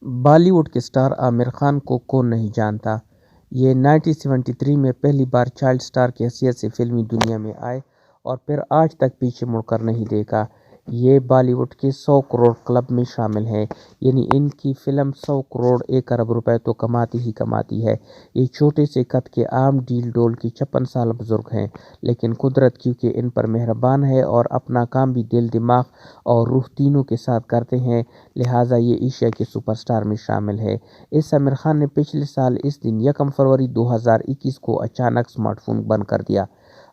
بالی would کے star Aamir Khan کو کون نہیں جانتا۔ یہ 1973 میں پہلی بار چائلڈ سٹار کی حیثیت سے فلمی دنیا میں آئے اور پھر آج تک پیچھے مڑ کر نہیں دیکھا۔ یہ بالی ووڈ کے 100 کروڑ کلب میں شامل ہیں، یعنی ان کی فلم 100 کروڑ 1 ارب روپے تو کماتی ہی کماتی ہے۔ یہ چھوٹے سے قد کے عام ڈیل ڈول کے 56 سال بزرگ ہیں، لیکن قدرت کیونکہ ان پر مہربان ہے اور اپنا کام بھی دل، دماغ اور روح تینوں کے ساتھ کرتے ہیں، لہٰذا یہ ایشیا کے سپر سٹار میں شامل ہے۔ اس عامر خان نے پچھلے سال اس دن 1 فروری 2021 کو اچانک سمارٹ فون بند کر دیا۔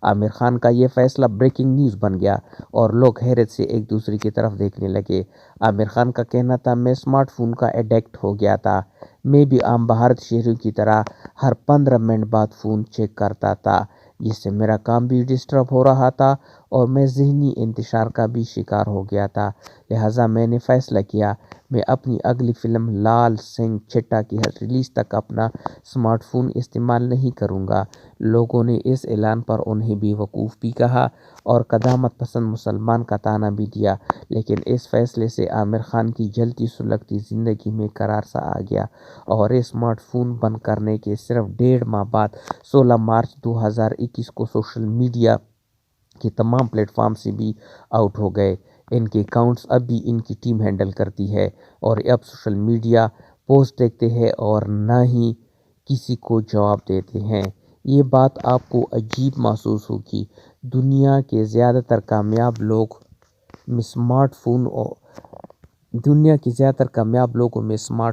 عامر خان کا یہ فیصلہ بریکنگ نیوز بن گیا اور لوگ حیرت سے ایک دوسرے کی طرف دیکھنے لگے۔ عامر خان کا کہنا تھا، میں سمارٹ فون کا ایڈکٹ ہو گیا تھا۔ میں بھی عام بھارت شہریوں کی طرح ہر 15 منٹ بعد فون چیک کرتا تھا، جس سے میرا کام بھی ڈسٹرب ہو رہا تھا اور میں ذہنی انتشار کا بھی شکار ہو گیا تھا۔ لہٰذا میں نے فیصلہ کیا، میں اپنی اگلی فلم لال سنگھ چڈھا کی ریلیز تک اپنا سمارٹ فون استعمال نہیں کروں گا۔ لوگوں نے اس اعلان پر انہیں بے وقوف بھی کہا اور قدامت پسند مسلمان کا طعنہ بھی دیا، لیکن اس فیصلے سے عامر خان کی جلتی سلگتی زندگی میں قرار سا آ گیا اور یہ سمارٹ فون بند کرنے کے صرف 1.5 ماہ بعد 16 مارچ 2021 کو سوشل میڈیا کے تمام پلیٹ فارم سے بھی آؤٹ ہو گئے۔ ان کے اکاؤنٹس اب بھی ان کی ٹیم ہینڈل کرتی ہے اور اب سوشل میڈیا پوسٹ دیکھتے ہیں اور نہ ہی کسی کو جواب دیتے ہیں۔ یہ بات آپ کو عجیب محسوس ہوگی، دنیا کے زیادہ تر کامیاب لوگوں میں سمارٹ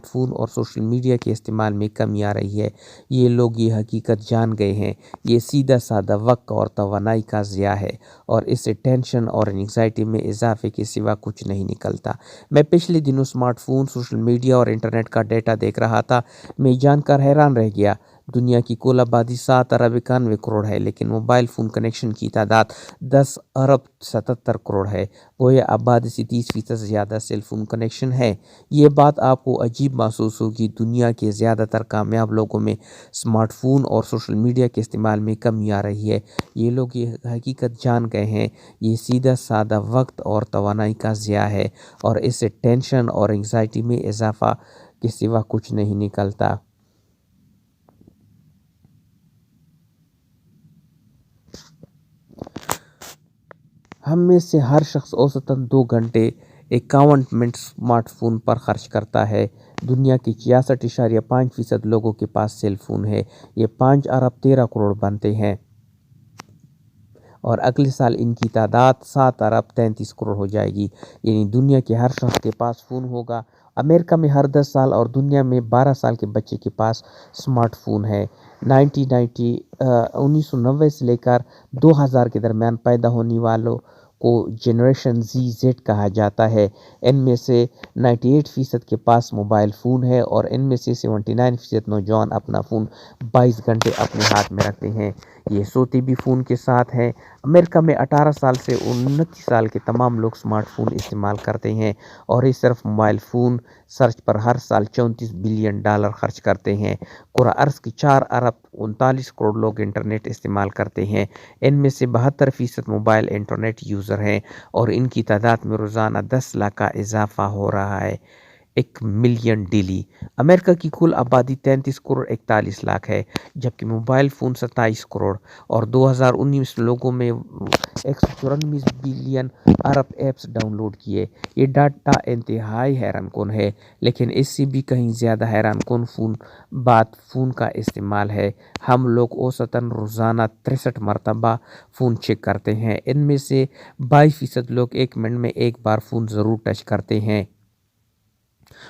فون اور سوشل میڈیا کے استعمال میں کمی آ رہی ہے۔ یہ لوگ یہ حقیقت جان گئے ہیں، یہ سیدھا سادہ وقت اور توانائی کا ضیاع ہے اور اس سے ٹینشن اور انگزائٹی میں اضافے کے سوا کچھ نہیں نکلتا۔ میں پچھلے دنوں سمارٹ فون، سوشل میڈیا اور انٹرنیٹ کا ڈیٹا دیکھ رہا تھا۔ میں جان کر حیران رہ گیا، دنیا کی کل آبادی 7 ارب 91 کروڑ ہے، لیکن موبائل فون کنیکشن کی تعداد 10 ارب 77 کروڑ ہے۔ گویا آبادی سے 30% زیادہ سیل فون کنیکشن ہے۔ یہ بات آپ کو عجیب محسوس ہوگی، دنیا کے زیادہ تر کامیاب لوگوں میں سمارٹ فون اور سوشل میڈیا کے استعمال میں کمی آ رہی ہے۔ یہ لوگ یہ حقیقت جان گئے ہیں، یہ سیدھا سادہ وقت اور توانائی کا ضیاع ہے اور اس سے ٹینشن اور انگزائٹی میں اضافہ کے سوا کچھ نہیں نکلتا۔ ہم میں سے ہر شخص اوسطاً 2 گھنٹے 51 منٹ سمارٹ فون پر خرچ کرتا ہے۔ دنیا کے 66.5% لوگوں کے پاس سیل فون ہے۔ یہ 5 ارب 13 کروڑ بنتے ہیں اور اگلے سال ان کی تعداد 7 ارب 33 کروڑ ہو جائے گی، یعنی دنیا کے ہر شخص کے پاس فون ہوگا۔ امریکہ میں ہر 10 سال اور دنیا میں 12 سال کے بچے کے پاس سمارٹ فون ہے۔ 1990 سے لے کر 2000 کے درمیان پیدا ہونے والوں کو جنریشن زیڈ کہا جاتا ہے۔ ان میں سے 98% کے پاس موبائل فون ہے اور ان میں سے 79% نوجوان اپنا فون 22 گھنٹے اپنے ہاتھ میں رکھتے ہیں۔ یہ سوتے بھی فون کے ساتھ ہیں۔ امریکہ میں 18 سال سے 29 سال کے تمام لوگ سمارٹ فون استعمال کرتے ہیں اور یہ صرف موبائل فون سرچ پر ہر سال $34 بلین خرچ کرتے ہیں۔ کرہ ارض کے 4 ارب 39 کروڑ لوگ انٹرنیٹ استعمال کرتے ہیں۔ ان میں سے 72% موبائل انٹرنیٹ یوزر ہیں اور ان کی تعداد میں روزانہ 10 لاکھ کا اضافہ ہو رہا ہے، 1 ملین ڈیلی۔ امریکہ کی کل آبادی 33 کروڑ 41 لاکھ ہے، جبکہ موبائل فون 27 کروڑ اور 2019 لوگوں میں 194 بلین ارب ایپس ڈاؤن لوڈ کیے۔ یہ ڈاٹا انتہائی حیران کن ہے، لیکن اس سے بھی کہیں زیادہ حیران کن بات فون کا استعمال ہے۔ ہم لوگ اوسطاً روزانہ 63 مرتبہ فون چیک کرتے ہیں۔ ان میں سے 22% لوگ 1 منٹ میں ایک بار فون ضرور ٹچ کرتے ہیں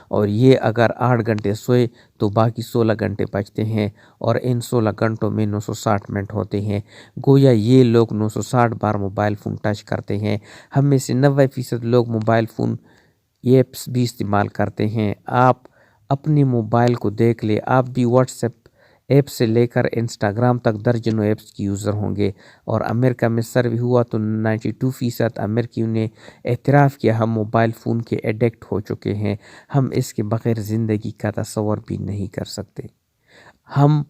اور یہ اگر 8 گھنٹے سوئے تو باقی 16 گھنٹے بچتے ہیں اور ان 16 گھنٹوں میں 960 منٹ ہوتے ہیں۔ گویا یہ لوگ 960 بار موبائل فون ٹچ کرتے ہیں۔ ہم میں سے 90% لوگ موبائل فون ایپس بھی استعمال کرتے ہیں۔ آپ اپنے موبائل کو دیکھ لیں، آپ بھی واٹس ایپ ایپ سے لے کر انسٹاگرام تک درجنوں ایپس کی یوزر ہوں گے اور امریکہ میں سروے ہوا تو 92% امریکیوں نے اعتراف کیا ہم موبائل فون کے ایڈکٹ ہو چکے ہیں، ہم اس کے بغیر زندگی کا تصور بھی نہیں کر سکتے۔ ہم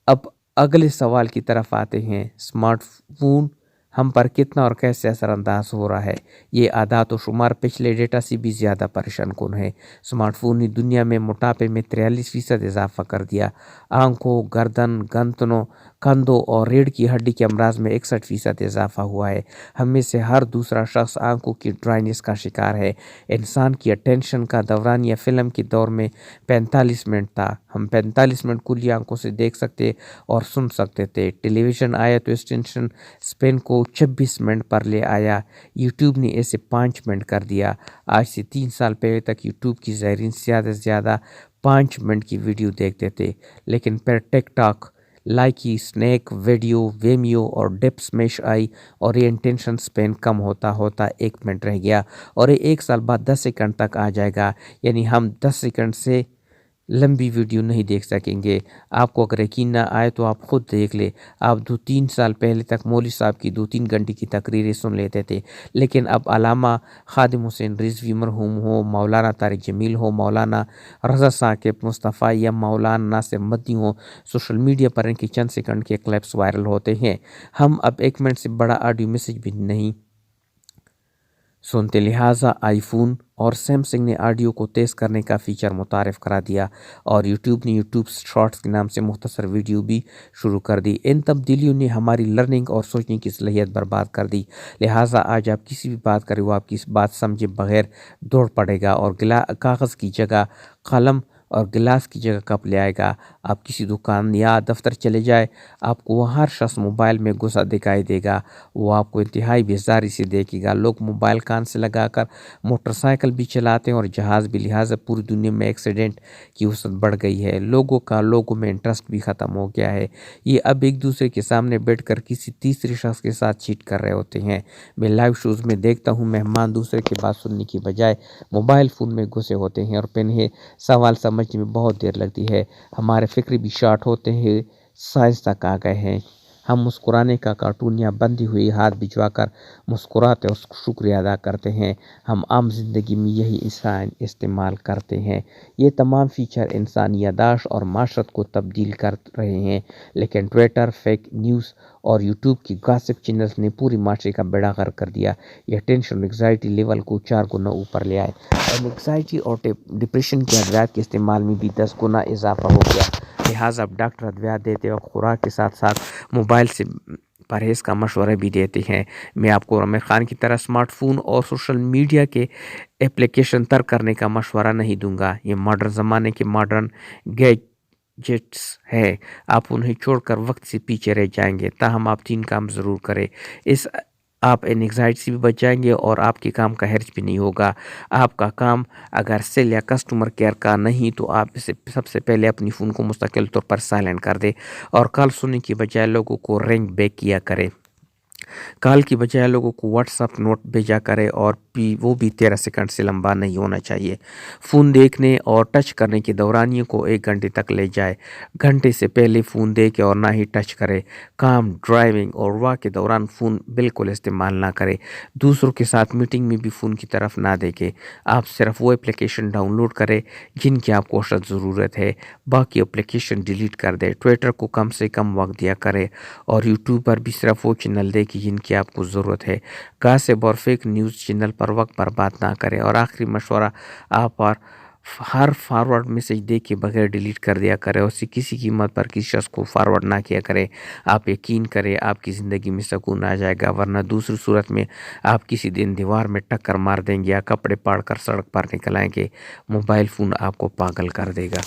اب اگلے سوال کی طرف آتے ہیں۔ سمارٹ فون ہم پر کتنا اور کیسے اثر انداز ہو رہا ہے۔ یہ اعداد و شمار پچھلے ڈیٹا سے بھی زیادہ پریشان کن ہے۔ اسمارٹ فون نے دنیا میں موٹاپے میں 43% اضافہ کر دیا۔ آنکھوں، گردن، گنتنوں، کندھوں اور ریڑھ کی ہڈی کے امراض میں 61% اضافہ ہوا ہے۔ ہم میں سے ہر دوسرا شخص آنکھوں کی ڈرائنس کا شکار ہے۔ انسان کی اٹینشن کا دورانیہ فلم کے دور میں 45 منٹ تھا۔ ہم 45 منٹ کھلی آنکھوں سے دیکھ سکتے اور سن سکتے تھے۔ ٹیلی ویژن آیا تو اسٹینشن اسپین کو 26 منٹ پر لے آیا۔ یوٹیوب نے اسے 5 منٹ کر دیا۔ آج سے 3 سال پہلے تک یوٹیوب کی زائرین زیادہ سے زیادہ 5 منٹ کی ویڈیو دیکھتے تھے، لیکن پھر ٹک ٹاک، لائکی، سنیک ویڈیو، ویمیو اور ڈپ سمیش آئی اور یہ انٹینشن سپین کم ہوتا ہوتا 1 منٹ رہ گیا اور یہ 1 سال بعد 10 سیکنڈ تک آ جائے گا۔ یعنی ہم 10 سیکنڈ سے لمبی ویڈیو نہیں دیکھ سکیں گے۔ آپ کو اگر یقین نہ آئے تو آپ خود دیکھ لیں۔ آپ 2-3 سال پہلے تک مولوی صاحب کی 2-3 گھنٹے کی تقریریں سن لیتے تھے، لیکن اب علامہ خادم حسین رضوی مرحوم ہو، مولانا طارق جمیل ہو، مولانا رضا ثاقب مصطفیٰ یا مولانا ناصر مدنی ہو، سوشل میڈیا پر ان کے چند سیکنڈ کے کلپس وائرل ہوتے ہیں۔ ہم اب 1 منٹ سے بڑا آڈیو میسج بھی نہیں سنتے، لہٰذا آئی فون اور سیمسنگ نے آڈیو کو تیز کرنے کا فیچر متعارف کرا دیا اور یوٹیوب نے یوٹیوب شارٹس کے نام سے مختصر ویڈیو بھی شروع کر دی۔ ان تبدیلیوں نے ہماری لرننگ اور سوچنے کی صلاحیت برباد کر دی، لہٰذا آج آپ کسی بھی بات کریں وہ آپ کی بات سمجھے بغیر دوڑ پڑے گا اور کاغذ کی جگہ قلم اور گلاس کی جگہ کپ لے آئے گا۔ آپ کسی دکان یا دفتر چلے جائے، آپ کو وہاں ہر شخص موبائل میں گھسا دکھائی دے گا، وہ آپ کو انتہائی بیزاری سے دیکھے گا۔ لوگ موبائل کان سے لگا کر موٹر سائیکل بھی چلاتے ہیں اور جہاز بھی، لہٰذا پوری دنیا میں ایکسیڈنٹ کی وسعت بڑھ گئی ہے۔ لوگوں میں انٹرسٹ بھی ختم ہو گیا ہے۔ یہ اب ایک دوسرے کے سامنے بیٹھ کر کسی تیسرے شخص کے ساتھ چیٹ کر رہے ہوتے ہیں۔ میں لائیو شوز میں دیکھتا ہوں مہمان دوسرے کی بات سننے کی بجائے موبائل فون میں گھسے ہوتے ہیں اور انہیں سوال سمجھنے میں بہت دیر لگتی ہے۔ ہمارے فکر بھی شارٹ ہوتے ہیں، سائز تک آ گئے ہیں۔ ہم مسکرانے کا کارٹون یا بندھی ہوئی ہاتھ بھجوا کر مسکراتے اور شکریہ ادا کرتے ہیں۔ ہم عام زندگی میں یہی استعمال کرتے ہیں۔ یہ تمام فیچر انسانی یادداشت اور معاشرت کو تبدیل کر رہے ہیں، لیکن ٹویٹر، فیک نیوز اور یوٹیوب کی گاسپ چینلز نے پوری معاشرے کا بیڑا غرق کر دیا۔ یہ ٹینشن اور انگزائٹی لیول کو 4 گنا اوپر لے آئے اور انگزائٹی اور ڈپریشن کے ادویات کے استعمال میں بھی 10 گنا اضافہ ہو گیا۔ لہٰذا اب ڈاکٹر ادویات دیتے وقت خوراک کے ساتھ ساتھ موبائل سے پرہیز کا مشورہ بھی دیتے ہیں۔ میں آپ کو عامر خان کی طرح اسمارٹ فون اور سوشل میڈیا کے اپلیکیشن ترک کرنے کا مشورہ نہیں دوں گا۔ یہ ماڈرن زمانے کے ماڈرن گیجٹس ہے، آپ انہیں چھوڑ کر وقت سے پیچھے رہ جائیں گے۔ تاہم آپ 3 کام ضرور کریں، آپ انگزائٹی سے بھی بچ جائیں گے اور آپ کے کام کا حرج بھی نہیں ہوگا۔ آپ کا کام اگر سیل یا کسٹمر کیئر کا نہیں تو آپ اسے سب سے پہلے اپنی فون کو مستقل طور پر سائلنٹ کر دیں اور کال سننے کی بجائے لوگوں کو رنگ بیک کیا کریں۔ کال کی بجائے لوگوں کو واٹس ایپ نوٹ بھیجا کرے اور وہ بھی 13 سیکنڈ سے لمبا نہیں ہونا چاہیے۔ فون دیکھنے اور ٹچ کرنے کے دورانیے کو 1 گھنٹے تک لے جائے۔ گھنٹے سے پہلے فون دیکھے اور نہ ہی ٹچ کرے۔ کام، ڈرائیونگ اور واک کے دوران فون بالکل استعمال نہ کرے۔ دوسروں کے ساتھ میٹنگ میں بھی فون کی طرف نہ دیکھے۔ آپ صرف وہ اپلیکیشن ڈاؤن لوڈ کرے جن کی آپ کو اشد ضرورت ہے، باقی اپلیکیشن ڈیلیٹ کر دے۔ ٹویٹر کو کم سے کم وقت دیا کرے اور یوٹیوب پر بھی صرف وہ چینل دیکھے جن کی آپ کو ضرورت ہے۔ گاسپ اور فیک نیوز چینل پر وقت برباد نہ کریں اور آخری مشورہ، آپ ہر فارورڈ میسج دیکھ کے بغیر ڈیلیٹ کر دیا کرے اور اسے کسی قیمت پر کسی شخص کو فارورڈ نہ کیا کرے۔ آپ یقین کریں آپ کی زندگی میں سکون آ جائے گا، ورنہ دوسری صورت میں آپ کسی دن دیوار میں ٹکر مار دیں گے یا کپڑے پاڑ کر سڑک پر نکل آئیں گے۔ موبائل فون آپ کو پاگل کر دے گا۔